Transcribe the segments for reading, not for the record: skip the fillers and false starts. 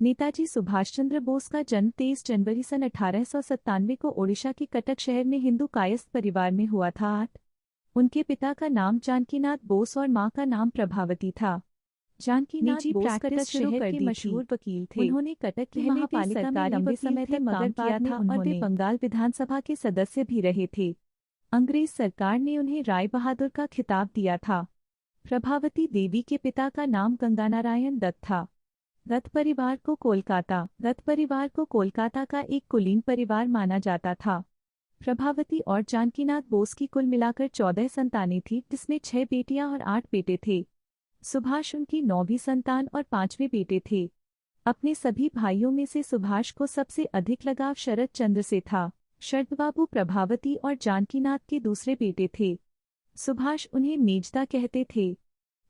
नेताजी सुभाष चंद्र बोस का जन्म 23 जनवरी सन 1897 को ओडिशा के कटक शहर में हिंदू कायस्थ परिवार में हुआ था। उनके पिता का नाम जानकीनाथ बोस और मां का नाम प्रभावती था। जानकीनाथ बोस कटक शहर के मशहूर वकील थे। उन्होंने कटक की महापालिका में लंबे समय तक काम किया था और वे बंगाल विधानसभा के सदस्य भी रहे थे। अंग्रेज सरकार ने उन्हें राय बहादुर का खिताब दिया था। प्रभावती देवी के पिता का नाम गंगानारायण दत्त था। दत्त परिवार को कोलकाता का एक कुलीन परिवार माना जाता था। प्रभावती और जानकीनाथ बोस की कुल मिलाकर 14 संतानें थीं, जिसमें 6 बेटियां और 8 बेटे थे। सुभाष उनकी 9वीं संतान और 5वें बेटे थे। अपने सभी भाइयों में से सुभाष को सबसे अधिक लगाव शरद चंद्र से था। शरद बाबू प्रभावती और जानकीनाथ के दूसरे बेटे थे। सुभाष उन्हें मेजदा कहते थे।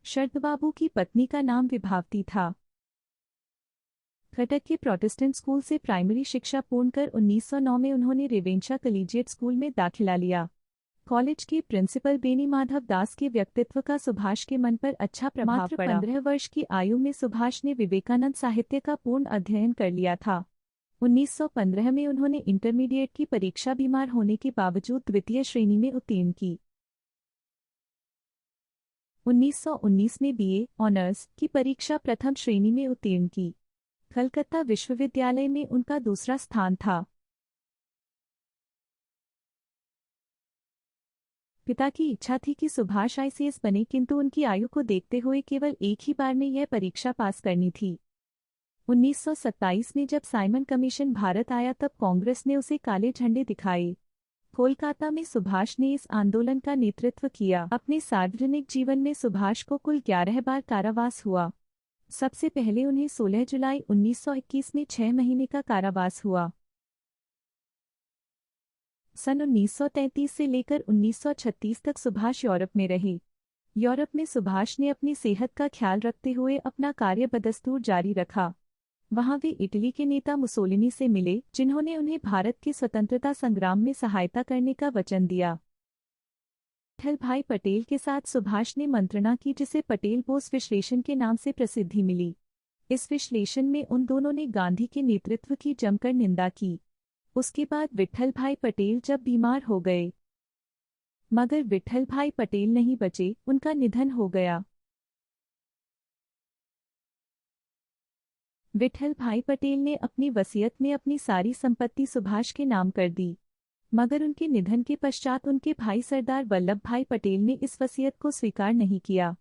शरद बाबू की पत्नी का नाम विभावती था। कटक के प्रोटेस्टेंट स्कूल से प्राइमरी शिक्षा पूर्ण कर 1909 में उन्होंने रेवेंशा कॉलेजिएट स्कूल में दाखिला लिया। कॉलेज के प्रिंसिपल बेनी माधव दास के व्यक्तित्व का सुभाष के मन पर अच्छा प्रभाव पड़ा। 15 वर्ष की आयु में सुभाष ने विवेकानंद साहित्य का पूर्ण अध्ययन कर लिया था। 1915 में उन्होंने इंटरमीडिएट की परीक्षा बीमार होने के बावजूद द्वितीय श्रेणी में उत्तीर्ण की। 1919 में बीए ऑनर्स की परीक्षा प्रथम श्रेणी में उत्तीर्ण की। कलकत्ता विश्वविद्यालय में उनका दूसरा स्थान था। पिता की इच्छा थी कि सुभाष आईसीएस बने, किंतु उनकी आयु को देखते हुए केवल एक ही बार में यह परीक्षा पास करनी थी। 1927 में जब साइमन कमीशन भारत आया तब कांग्रेस ने उसे काले झंडे दिखाए। कोलकाता में सुभाष ने इस आंदोलन का नेतृत्व किया। अपने सार्वजनिक जीवन में सुभाष को कुल 11 बार कारावास हुआ। सबसे पहले उन्हें 16 जुलाई 1921 में 6 महीने का कारावास हुआ। सन 1933 से लेकर 1936 तक सुभाष यूरोप में रहे। यूरोप में सुभाष ने अपनी सेहत का ख्याल रखते हुए अपना कार्य बदस्तूर जारी रखा। वहां वे इटली के नेता मुसोलिनी से मिले, जिन्होंने उन्हें भारत के स्वतंत्रता संग्राम में सहायता करने का वचन दिया। विट्ठल भाई पटेल के साथ सुभाष ने मंत्रणा की, जिसे पटेल बोस विश्लेषण के नाम से प्रसिद्धि मिली। इस विश्लेषण में उन दोनों ने गांधी के नेतृत्व की जमकर निंदा की। उसके बाद विट्ठल भाई पटेल जब बीमार हो गए, मगर विट्ठल भाई पटेल नहीं बचे, उनका निधन हो गया। विट्ठल भाई पटेल ने अपनी वसीयत में अपनी सारी संपत्ति सुभाष के नाम कर दी, मगर उनके निधन के पश्चात उनके भाई सरदार वल्लभ भाई पटेल ने इस वसीयत को स्वीकार नहीं किया।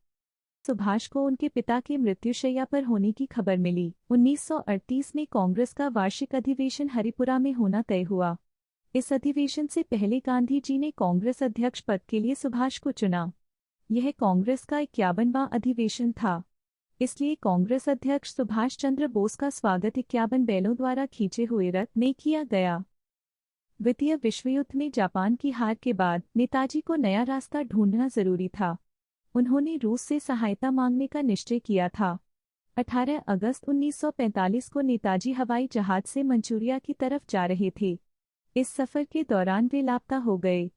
सुभाष को उनके पिता के मृत्युशैया पर होने की खबर मिली। 1938 में कांग्रेस का वार्षिक अधिवेशन हरिपुरा में होना तय हुआ। इस अधिवेशन से पहले गांधी जी ने कांग्रेस अध्यक्ष पद के लिए सुभाष को चुना। यह कांग्रेस का 51वां अधिवेशन था, इसलिए कांग्रेस अध्यक्ष सुभाष चंद्र बोस का स्वागत 51 बैलों द्वारा खींचे हुए रथ में किया गया। द्वितीय विश्व युद्ध में जापान की हार के बाद नेताजी को नया रास्ता ढूंढना जरूरी था। उन्होंने रूस से सहायता मांगने का निश्चय किया था। 18 अगस्त 1945 को नेताजी हवाई जहाज से मंचूरिया की तरफ जा रहे थे। इस सफर के दौरान वे लापता हो गए।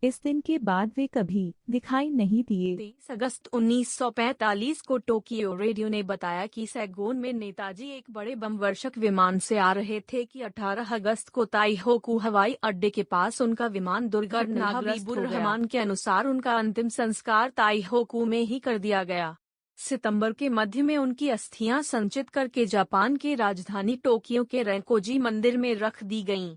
इस दिन के बाद वे कभी दिखाई नहीं दिए। 23 अगस्त 1945 को टोक्यो रेडियो ने बताया कि सैगोन में नेताजी एक बड़े बम वर्षक विमान से आ रहे थे कि 18 अगस्त को ताइहोकू हवाई अड्डे के पास उनका विमान दुर्घटनाग्रस्त हो गया। रहमान के अनुसार उनका अंतिम संस्कार ताइहोकू में ही कर दिया गया। सितंबर के मध्य में उनकी अस्थियां संचित करके जापान की राजधानी टोक्यो के रेंकोजी मंदिर में रख दी गईं।